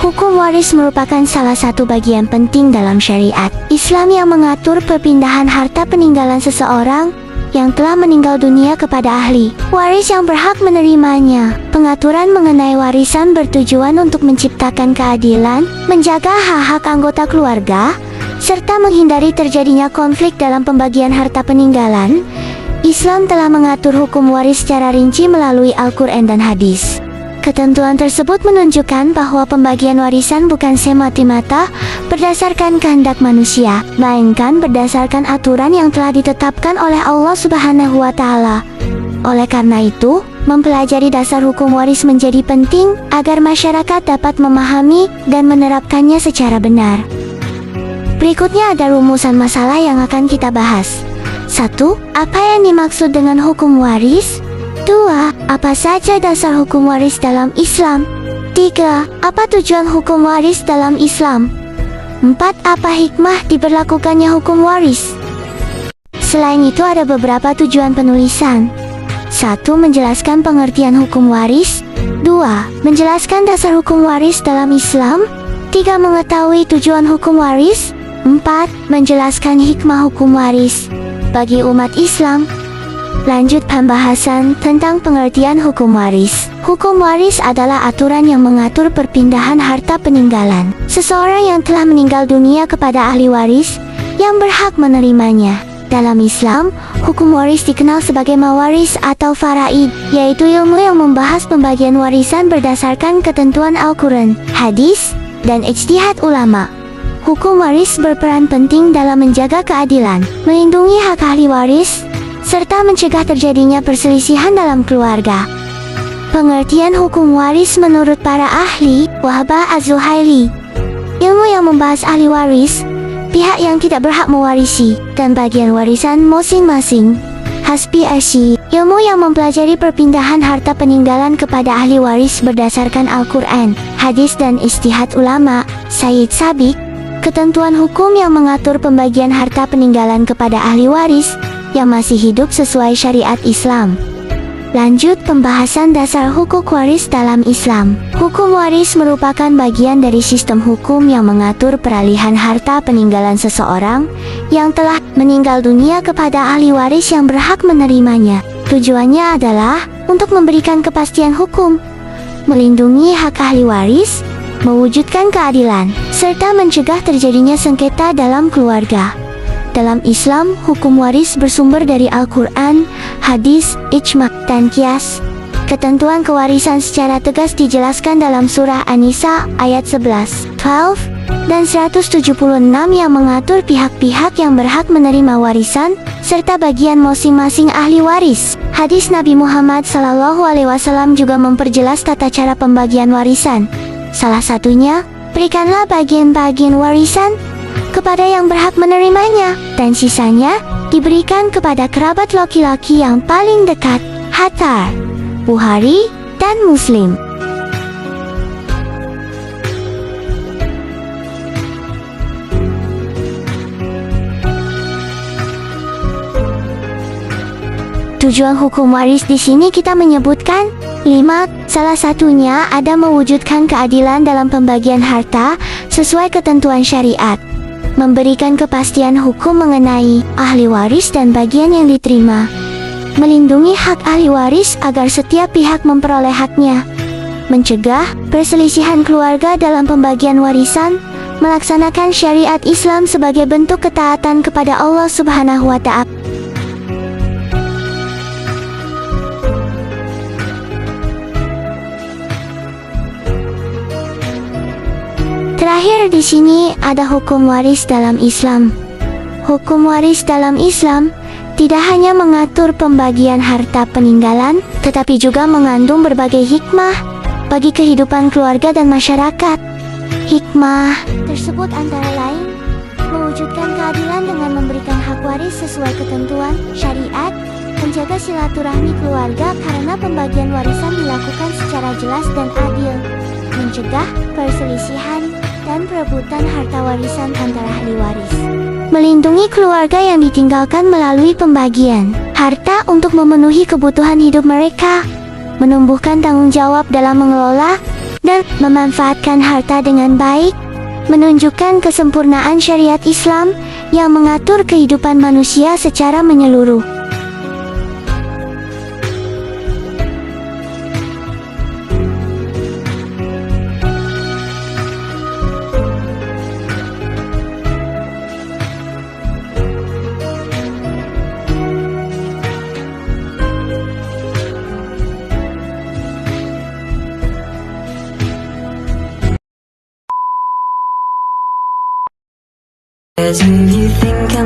Hukum waris merupakan salah satu bagian penting dalam syariat Islam yang mengatur perpindahan harta peninggalan seseorang yang telah meninggal dunia kepada ahli waris yang berhak menerimanya. Pengaturan mengenai warisan bertujuan untuk menciptakan keadilan, menjaga hak-hak anggota keluarga, serta menghindari terjadinya konflik dalam pembagian harta peninggalan. Islam telah mengatur hukum waris secara rinci melalui Al-Quran dan hadis. Ketentuan tersebut menunjukkan bahwa pembagian warisan bukan semata-mata berdasarkan kehendak manusia, melainkan berdasarkan aturan yang telah ditetapkan oleh Allah Subhanahu wa Ta'ala. Oleh karena itu, mempelajari dasar hukum waris menjadi penting agar masyarakat dapat memahami dan menerapkannya secara benar. Berikutnya ada rumusan masalah yang akan kita bahas. 1. Apa yang dimaksud dengan hukum waris? 2. Apa saja dasar hukum waris dalam Islam? 3. Apa tujuan hukum waris dalam Islam? 4. Apa hikmah diberlakukannya hukum waris? Selain itu ada beberapa tujuan penulisan. 1. Menjelaskan pengertian hukum waris. 2. Menjelaskan dasar hukum waris dalam Islam. 3. Mengetahui tujuan hukum waris. 4. Menjelaskan hikmah hukum waris bagi umat Islam. Lanjut pembahasan tentang pengertian hukum waris. Hukum waris adalah aturan yang mengatur perpindahan harta peninggalan seseorang yang telah meninggal dunia kepada ahli waris yang berhak menerimanya. Dalam Islam, hukum waris dikenal sebagai mawaris atau faraid, yaitu ilmu yang membahas pembagian warisan berdasarkan ketentuan Al-Quran, hadis, dan ijtihad ulama. Hukum waris berperan penting dalam menjaga keadilan, melindungi hak ahli waris, serta mencegah terjadinya perselisihan dalam keluarga. Pengertian hukum waris menurut para ahli, Wahbah Az-Zuhaili. Ilmu yang membahas ahli waris, pihak yang tidak berhak mewarisi, dan bagian warisan masing-masing. Hasbi Asy, ilmu yang mempelajari perpindahan harta peninggalan kepada ahli waris berdasarkan Al-Quran, hadis dan ijtihad ulama. Sayyid Sabiq, ketentuan hukum yang mengatur pembagian harta peninggalan kepada ahli waris yang masih hidup sesuai syariat Islam. Lanjut pembahasan dasar hukum waris dalam Islam. Hukum waris merupakan bagian dari sistem hukum yang mengatur peralihan harta peninggalan seseorang yang telah meninggal dunia kepada ahli waris yang berhak menerimanya. Tujuannya adalah untuk memberikan kepastian hukum, melindungi hak ahli waris, mewujudkan keadilan, serta mencegah terjadinya sengketa dalam keluarga. Dalam Islam, hukum waris bersumber dari Al-Quran, hadis, ijma', dan qiyas. Ketentuan kewarisan secara tegas dijelaskan dalam surah An-Nisa ayat 11, 12, dan 176 yang mengatur pihak-pihak yang berhak menerima warisan, serta bagian masing-masing ahli waris. Hadis Nabi Muhammad SAW juga memperjelas tata cara pembagian warisan. Salah satunya, berikanlah bagian-bagian warisan kepada yang berhak menerimanya, dan sisanya diberikan kepada kerabat laki-laki yang paling dekat. Hatta Bukhari dan Muslim. Tujuan hukum waris di sini kita menyebutkan 5. Salah satunya ada mewujudkan keadilan dalam pembagian harta sesuai ketentuan syariat, memberikan kepastian hukum mengenai ahli waris dan bagian yang diterima, melindungi hak ahli waris agar setiap pihak memperoleh haknya, mencegah perselisihan keluarga dalam pembagian warisan, melaksanakan syariat Islam sebagai bentuk ketaatan kepada Allah Subhanahu wa Ta'ala. Terakhir di sini ada hukum waris dalam Islam. Hukum waris dalam Islam tidak hanya mengatur pembagian harta peninggalan, tetapi juga mengandung berbagai hikmah bagi kehidupan keluarga dan masyarakat. Hikmah tersebut antara lain mewujudkan keadilan dengan memberikan hak waris sesuai ketentuan syariat, menjaga silaturahmi keluarga karena pembagian warisan dilakukan secara jelas dan adil, mencegah perselisihan dan perebutan harta warisan antara ahli waris, melindungi keluarga yang ditinggalkan melalui pembagian harta untuk memenuhi kebutuhan hidup mereka, menumbuhkan tanggung jawab dalam mengelola dan memanfaatkan harta dengan baik, menunjukkan kesempurnaan syariat Islam yang mengatur kehidupan manusia secara menyeluruh. As you think I'm